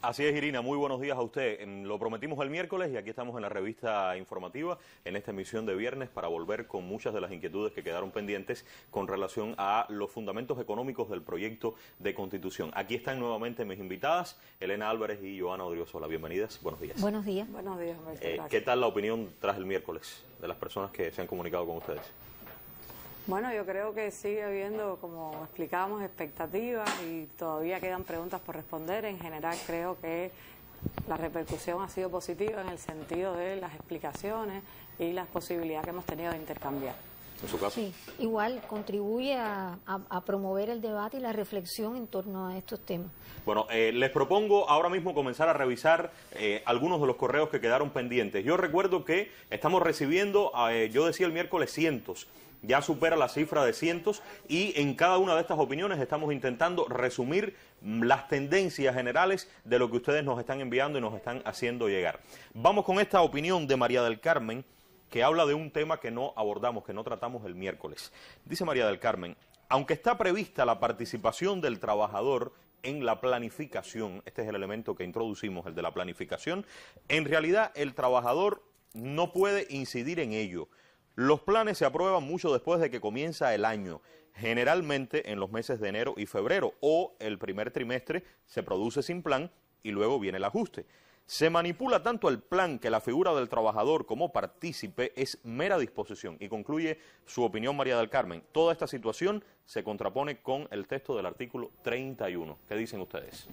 Así es, Irina, muy buenos días a usted. Lo prometimos el miércoles y aquí estamos en la revista informativa, en esta emisión de viernes, para volver con muchas de las inquietudes que quedaron pendientes con relación a los fundamentos económicos del proyecto de Constitución. Aquí están nuevamente mis invitadas, Elena Álvarez y Joana Odriozola. Bienvenidas, buenos días. Buenos días. Buenos días, Humberto. ¿Qué tal la opinión tras el miércoles de las personas que se han comunicado con ustedes? Bueno, yo creo que sigue habiendo, como explicábamos, expectativas y todavía quedan preguntas por responder. En general creo que la repercusión ha sido positiva en el sentido de las explicaciones y las posibilidades que hemos tenido de intercambiar. ¿En su caso? Sí, igual contribuye a promover el debate y la reflexión en torno a estos temas. Bueno, les propongo ahora mismo comenzar a revisar algunos de los correos que quedaron pendientes. Yo recuerdo que estamos recibiendo, yo decía el miércoles, cientos. Ya supera la cifra de cientos y en cada una de estas opiniones estamos intentando resumir las tendencias generales de lo que ustedes nos están enviando y nos están haciendo llegar. Vamos con esta opinión de María del Carmen, que habla de un tema que no abordamos, que no tratamos el miércoles. Dice María del Carmen: aunque está prevista la participación del trabajador en la planificación, este es el elemento que introducimos, el de la planificación, en realidad el trabajador no puede incidir en ello. Los planes se aprueban mucho después de que comienza el año, generalmente en los meses de enero y febrero, o el primer trimestre se produce sin plan y luego viene el ajuste. Se manipula tanto el plan que la figura del trabajador como partícipe es mera disposición. Y concluye su opinión María del Carmen: toda esta situación se contrapone con el texto del artículo 31. ¿Qué dicen ustedes?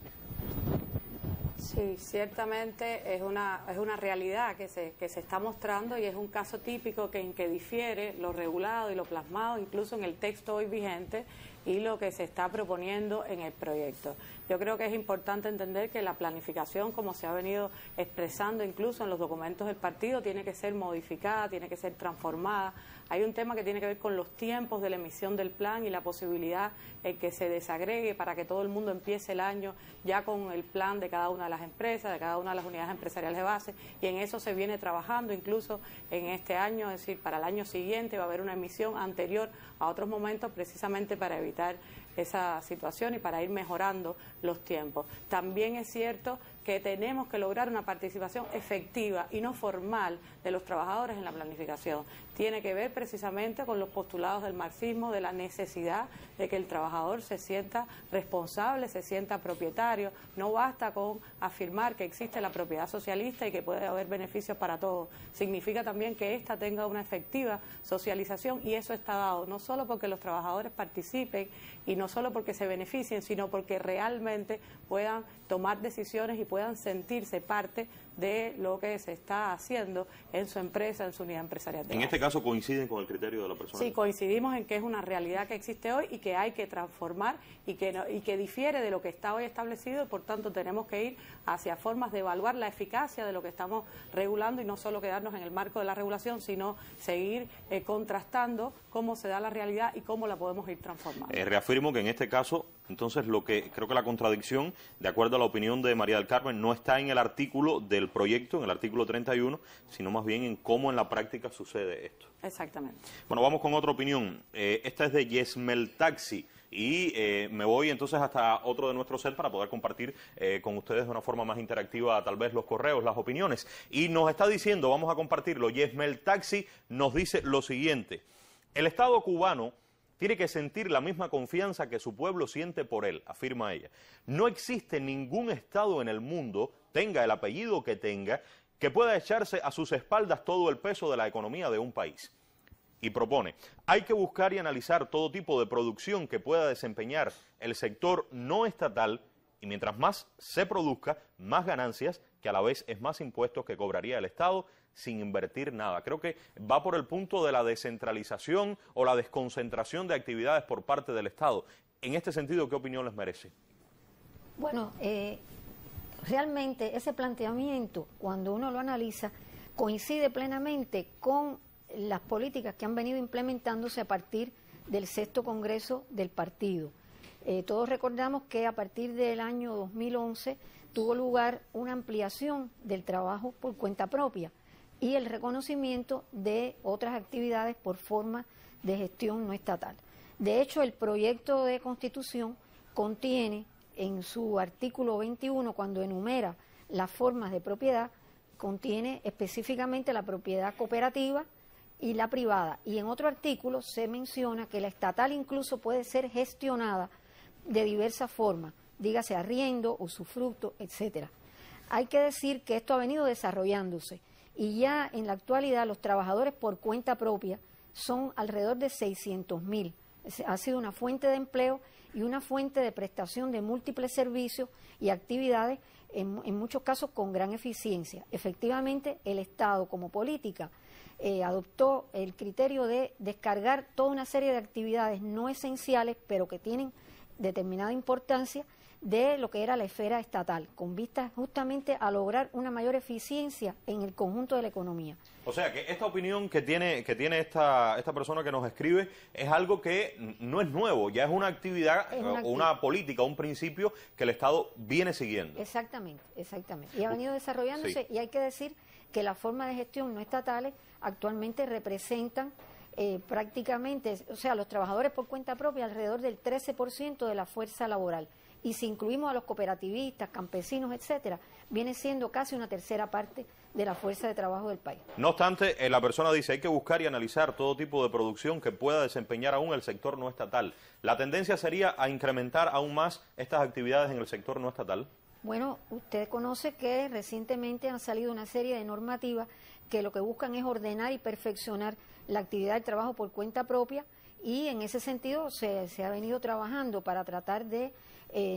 Sí, ciertamente es una realidad que se está mostrando y es un caso típico en que difiere lo regulado y lo plasmado incluso en el texto hoy vigente y lo que se está proponiendo en el proyecto. Yo creo que es importante entender que la planificación, como se ha venido expresando incluso en los documentos del partido, tiene que ser modificada, tiene que ser transformada. Hay un tema que tiene que ver con los tiempos de la emisión del plan y la posibilidad en que se desagregue para que todo el mundo empiece el año ya con el plan de cada una de las empresas, de cada una de las unidades empresariales de base, y en eso se viene trabajando incluso en este año, es decir, para el año siguiente va a haber una emisión anterior a otros momentos precisamente para evitar esa situación y para ir mejorando los tiempos. También es cierto que tenemos que lograr una participación efectiva y no formal de los trabajadores en la planificación. Tiene que ver precisamente con los postulados del marxismo, de la necesidad de que el trabajador se sienta responsable, se sienta propietario. No basta con afirmar que existe la propiedad socialista y que puede haber beneficios para todos. Significa también que ésta tenga una efectiva socialización, y eso está dado no solo porque los trabajadores participen y no solo porque se beneficien, sino porque realmente puedan tomar decisiones y puedan sentirse parte de lo que se está haciendo en su empresa, en su unidad empresarial. En este caso coinciden con el criterio de la persona. Sí, coincidimos en que es una realidad que existe hoy y que hay que transformar y que difiere de lo que está hoy establecido, y por tanto tenemos que ir hacia formas de evaluar la eficacia de lo que estamos regulando y no solo quedarnos en el marco de la regulación, sino seguir contrastando cómo se da la realidad y cómo la podemos ir transformando. Reafirmo que en este caso, entonces, lo que creo que la contradicción, de acuerdo a la opinión de María del Carmen, no está en el artículo del proyecto, en el artículo 31, sino más bien en cómo en la práctica sucede esto. Exactamente. Bueno, vamos con otra opinión. Esta es de Yesmel Taxi. Y me voy entonces hasta otro de nuestros set para poder compartir con ustedes de una forma más interactiva tal vez los correos, las opiniones. Y nos está diciendo, vamos a compartirlo, Yesmel Taxi nos dice lo siguiente: el Estado cubano tiene que sentir la misma confianza que su pueblo siente por él, afirma ella. No existe ningún Estado en el mundo, tenga el apellido que tenga, que pueda echarse a sus espaldas todo el peso de la economía de un país. Y propone: hay que buscar y analizar todo tipo de producción que pueda desempeñar el sector no estatal, y mientras más se produzca, más ganancias, que a la vez es más impuestos que cobraría el Estado sin invertir nada. Creo que va por el punto de la descentralización o la desconcentración de actividades por parte del Estado. En este sentido, ¿qué opinión les merece? Bueno, realmente ese planteamiento, cuando uno lo analiza, coincide plenamente con las políticas que han venido implementándose a partir del 6º Congreso del partido. Todos recordamos que a partir del año 2011 tuvo lugar una ampliación del trabajo por cuenta propia y el reconocimiento de otras actividades por forma de gestión no estatal. De hecho, el proyecto de Constitución contiene en su artículo 21, cuando enumera las formas de propiedad, contiene específicamente la propiedad cooperativa y la privada. Y en otro artículo se menciona que la estatal incluso puede ser gestionada de diversas formas, dígase arriendo, usufructo, etcétera. Hay que decir que esto ha venido desarrollándose y ya en la actualidad los trabajadores por cuenta propia son alrededor de 600.000. Ha sido una fuente de empleo y una fuente de prestación de múltiples servicios y actividades, en muchos casos con gran eficiencia. Efectivamente, el Estado como política adoptó el criterio de descargar toda una serie de actividades no esenciales, pero que tienen determinada importancia, de lo que era la esfera estatal, con vistas justamente a lograr una mayor eficiencia en el conjunto de la economía. O sea, que esta opinión que tiene esta persona que nos escribe es algo que no es nuevo, ya es una actividad, una política, un principio que el Estado viene siguiendo. Exactamente, exactamente. Y ha venido desarrollándose, sí. Y hay que decir que las formas de gestión no estatales actualmente representan prácticamente, o sea, los trabajadores por cuenta propia, alrededor del 13% de la fuerza laboral. Y si incluimos a los cooperativistas, campesinos, etcétera, viene siendo casi una tercera parte de la fuerza de trabajo del país. No obstante, la persona dice, hay que buscar y analizar todo tipo de producción que pueda desempeñar aún el sector no estatal. ¿La tendencia sería a incrementar aún más estas actividades en el sector no estatal? Bueno, usted conoce que recientemente han salido una serie de normativas que lo que buscan es ordenar y perfeccionar la actividad de trabajo por cuenta propia, y en ese sentido se ha venido trabajando para tratar de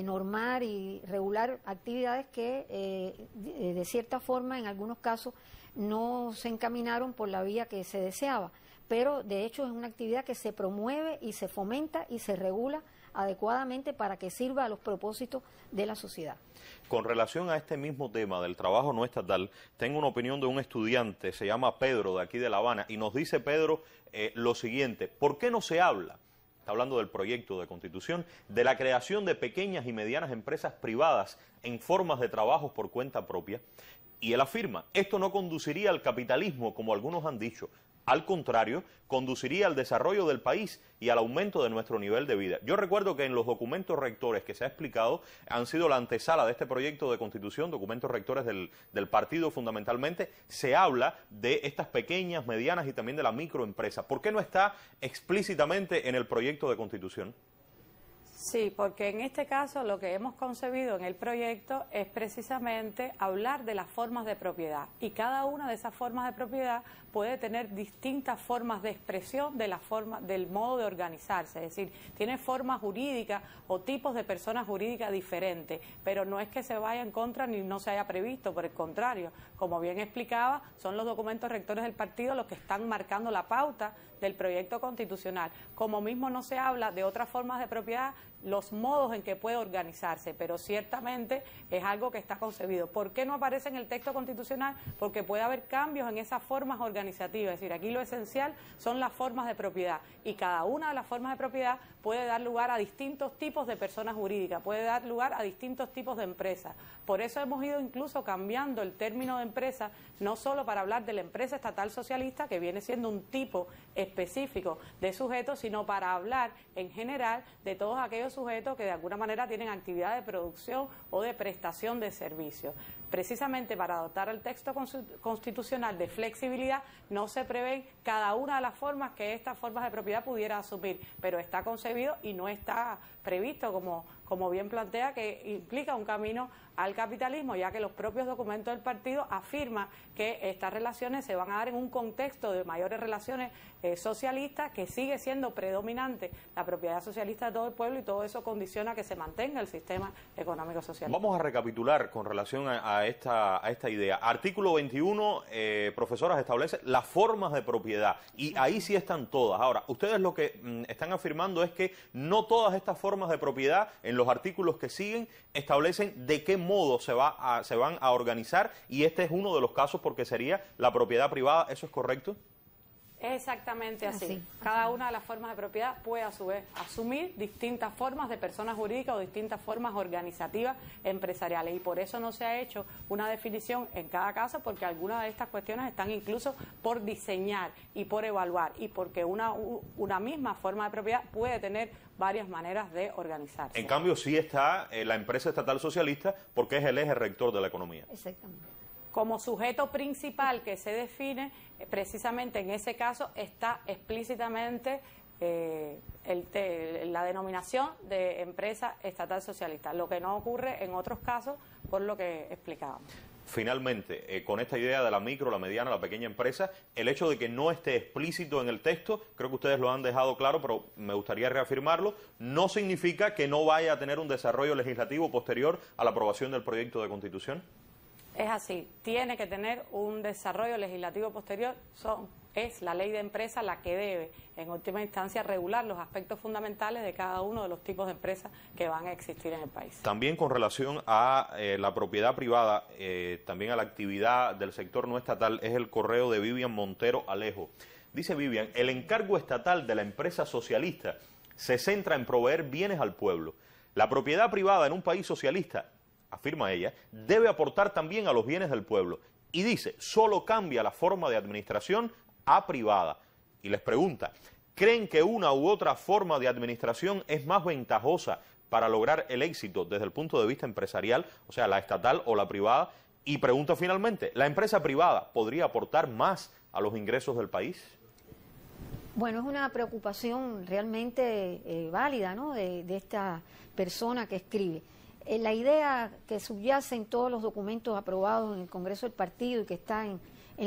normar y regular actividades que de cierta forma en algunos casos no se encaminaron por la vía que se deseaba, pero de hecho es una actividad que se promueve y se fomenta y se regula adecuadamente para que sirva a los propósitos de la sociedad. Con relación a este mismo tema del trabajo no estatal, tengo una opinión de un estudiante, se llama Pedro, de aquí de La Habana, y nos dice Pedro lo siguiente: ¿por qué no se habla? Está hablando del proyecto de Constitución, de la creación de pequeñas y medianas empresas privadas en formas de trabajo por cuenta propia. Y él afirma, esto no conduciría al capitalismo, como algunos han dicho. Al contrario, conduciría al desarrollo del país y al aumento de nuestro nivel de vida. Yo recuerdo que en los documentos rectores que se ha explicado han sido la antesala de este proyecto de Constitución, documentos rectores del partido fundamentalmente, se habla de estas pequeñas, medianas y también de la microempresa. ¿Por qué no está explícitamente en el proyecto de Constitución? Sí, porque en este caso lo que hemos concebido en el proyecto es precisamente hablar de las formas de propiedad, y cada una de esas formas de propiedad puede tener distintas formas de expresión de la forma, del modo de organizarse, es decir, tiene formas jurídicas o tipos de personas jurídicas diferentes, pero no es que se vaya en contra ni no se haya previsto, por el contrario, como bien explicaba, son los documentos rectores del partido los que están marcando la pauta del proyecto constitucional. Como mismo no se habla de otras formas de propiedad, los modos en que puede organizarse, pero ciertamente es algo que está concebido. ¿Por qué no aparece en el texto constitucional? Porque puede haber cambios en esas formas organizativas, es decir, aquí lo esencial son las formas de propiedad, y cada una de las formas de propiedad puede dar lugar a distintos tipos de personas jurídicas, puede dar lugar a distintos tipos de empresas. Por eso hemos ido incluso cambiando el término de empresa, no solo para hablar de la empresa estatal socialista, que viene siendo un tipo específico de sujetos, sino para hablar en general de todos aquellos sujetos que de alguna manera tienen actividad de producción o de prestación de servicios. Precisamente para adoptar el texto constitucional de flexibilidad no se prevén cada una de las formas que estas formas de propiedad pudiera asumir, pero está concebido y no está previsto, como bien plantea, que implica un camino al capitalismo, ya que los propios documentos del partido afirman que estas relaciones se van a dar en un contexto de mayores relaciones socialistas, que sigue siendo predominante la propiedad socialista de todo el pueblo, y todo eso condiciona que se mantenga el sistema económico social. Vamos a recapitular con relación a esta idea. Artículo 21, profesoras, establece las formas de propiedad, y ahí sí están todas. Ahora, ustedes lo que están afirmando es que no todas estas formas de propiedad, en los artículos que siguen, establecen de qué modo se van a organizar, y este es uno de los casos porque sería la propiedad privada. ¿Eso es correcto? Es exactamente así. Cada una de las formas de propiedad puede a su vez asumir distintas formas de personas jurídicas o distintas formas organizativas empresariales, y por eso no se ha hecho una definición en cada caso, porque algunas de estas cuestiones están incluso por diseñar y por evaluar, y porque una misma forma de propiedad puede tener varias maneras de organizarse. En cambio sí está la empresa estatal socialista, porque es el eje rector de la economía. Exactamente. Como sujeto principal que se define, precisamente en ese caso está explícitamente la denominación de empresa estatal socialista, lo que no ocurre en otros casos por lo que explicábamos. Finalmente, con esta idea de la micro, la mediana, la pequeña empresa, el hecho de que no esté explícito en el texto, creo que ustedes lo han dejado claro, pero me gustaría reafirmarlo, no significa que no vaya a tener un desarrollo legislativo posterior a la aprobación del proyecto de Constitución. Es así, tiene que tener un desarrollo legislativo posterior, es la ley de empresa la que debe, en última instancia, regular los aspectos fundamentales de cada uno de los tipos de empresas que van a existir en el país. También con relación a la propiedad privada, también a la actividad del sector no estatal, es el correo de Vivian Montero Alejo. Dice Vivian, el encargo estatal de la empresa socialista se centra en proveer bienes al pueblo. La propiedad privada en un país socialista, afirma ella, debe aportar también a los bienes del pueblo. Y dice, solo cambia la forma de administración a privada. Y les pregunta, ¿creen que una u otra forma de administración es más ventajosa para lograr el éxito desde el punto de vista empresarial, o sea, la estatal o la privada? Y pregunta finalmente, ¿la empresa privada podría aportar más a los ingresos del país? Bueno, es una preocupación realmente válida, ¿no?, de esta persona que escribe. La idea que subyace en todos los documentos aprobados en el Congreso del Partido y que está en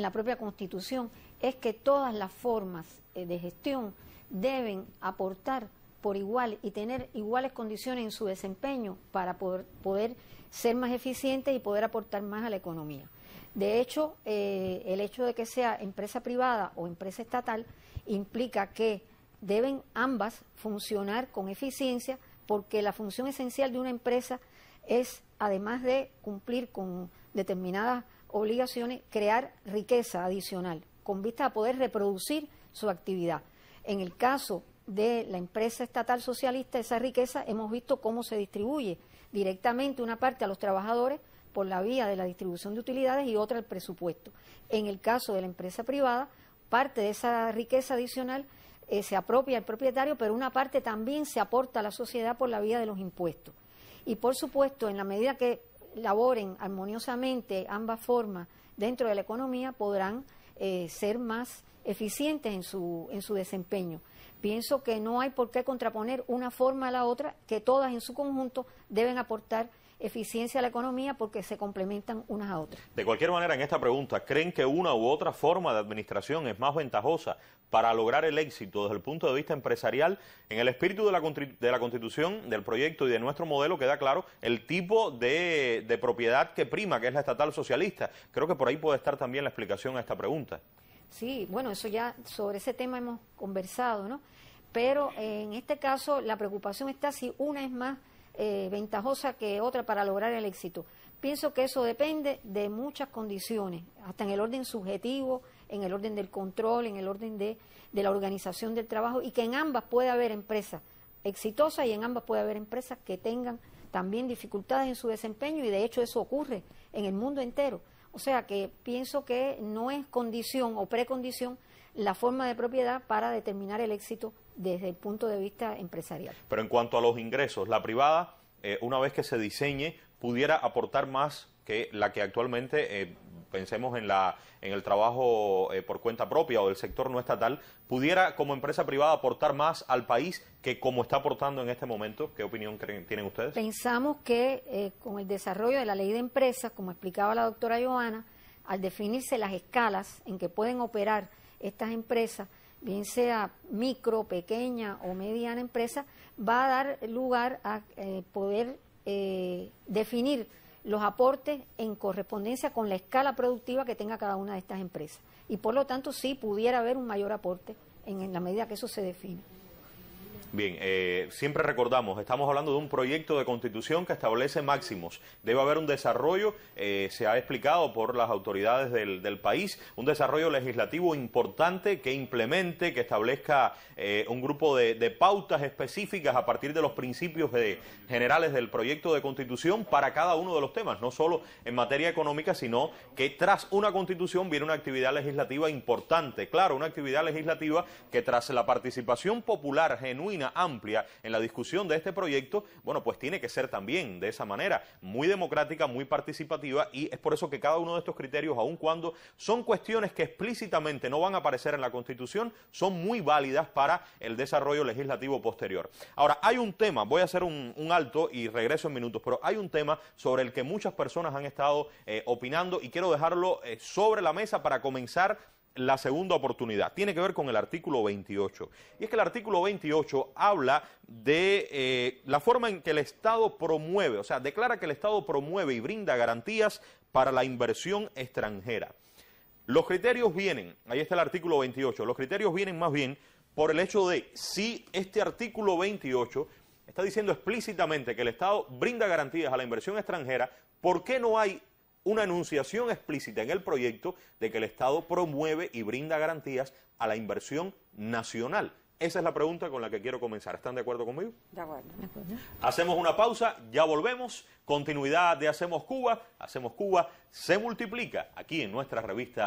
la propia Constitución es que todas las formas de gestión deben aportar por igual y tener iguales condiciones en su desempeño para poder ser más eficientes y poder aportar más a la economía. De hecho, el hecho de que sea empresa privada o empresa estatal implica que deben ambas funcionar con eficiencia, porque la función esencial de una empresa es, además de cumplir con determinadas obligaciones, crear riqueza adicional, con vista a poder reproducir su actividad. En el caso de la empresa estatal socialista, esa riqueza hemos visto cómo se distribuye directamente una parte a los trabajadores por la vía de la distribución de utilidades y otra al presupuesto. En el caso de la empresa privada, parte de esa riqueza adicional se apropia el propietario, pero una parte también se aporta a la sociedad por la vía de los impuestos. Y por supuesto, en la medida que laboren armoniosamente ambas formas dentro de la economía, podrán ser más eficientes en su desempeño. Pienso que no hay por qué contraponer una forma a la otra, que todas en su conjunto deben aportar eficiencia a la economía porque se complementan unas a otras. De cualquier manera, en esta pregunta, ¿creen que una u otra forma de administración es más ventajosa para lograr el éxito desde el punto de vista empresarial? En el espíritu de la Constitución, del proyecto y de nuestro modelo queda claro el tipo de propiedad que prima, que es la estatal socialista. Creo que por ahí puede estar también la explicación a esta pregunta. Sí, bueno, eso ya sobre ese tema hemos conversado, ¿no? Pero en este caso la preocupación está si una es más ventajosa que otra para lograr el éxito. Pienso que eso depende de muchas condiciones, hasta en el orden subjetivo, en el orden del control, en el orden de la organización del trabajo, y que en ambas puede haber empresas exitosas y en ambas puede haber empresas que tengan también dificultades en su desempeño, y de hecho eso ocurre en el mundo entero. O sea que pienso que no es condición o precondición la forma de propiedad para determinar el éxito desde el punto de vista empresarial. Pero en cuanto a los ingresos, la privada, una vez que se diseñe, pudiera aportar más que la que actualmente, pensemos en el trabajo por cuenta propia o del sector no estatal, pudiera como empresa privada aportar más al país que como está aportando en este momento. ¿Qué opinión tienen ustedes? Pensamos que con el desarrollo de la ley de empresas, como explicaba la doctora Joana, al definirse las escalas en que pueden operar estas empresas, bien sea micro, pequeña o mediana empresa, va a dar lugar a poder definir los aportes en correspondencia con la escala productiva que tenga cada una de estas empresas. Y por lo tanto sí pudiera haber un mayor aporte en la medida que eso se define. Bien, siempre recordamos, estamos hablando de un proyecto de constitución que establece máximos. Debe haber un desarrollo, se ha explicado por las autoridades del país, un desarrollo legislativo importante que implemente, que establezca un grupo de pautas específicas a partir de los principios generales del proyecto de constitución para cada uno de los temas, no solo en materia económica, sino que tras una constitución viene una actividad legislativa importante. Claro, una actividad legislativa que tras la participación popular genuina, amplia en la discusión de este proyecto, bueno, pues tiene que ser también de esa manera, muy democrática, muy participativa, y es por eso que cada uno de estos criterios, aun cuando son cuestiones que explícitamente no van a aparecer en la Constitución, son muy válidas para el desarrollo legislativo posterior. Ahora, hay un tema, voy a hacer un alto y regreso en minutos, pero hay un tema sobre el que muchas personas han estado opinando y quiero dejarlo sobre la mesa para comenzar la segunda oportunidad. Tiene que ver con el artículo 28. Y es que el artículo 28 habla de la forma en que el Estado promueve, o sea, declara que el Estado promueve y brinda garantías para la inversión extranjera. Los criterios vienen, ahí está el artículo 28, los criterios vienen más bien por el hecho de si este artículo 28 está diciendo explícitamente que el Estado brinda garantías a la inversión extranjera, ¿por qué no hay una enunciación explícita en el proyecto de que el Estado promueve y brinda garantías a la inversión nacional? Esa es la pregunta con la que quiero comenzar. ¿Están de acuerdo conmigo? De acuerdo. Hacemos una pausa, ya volvemos. Continuidad de Hacemos Cuba. Hacemos Cuba se multiplica aquí en nuestra revista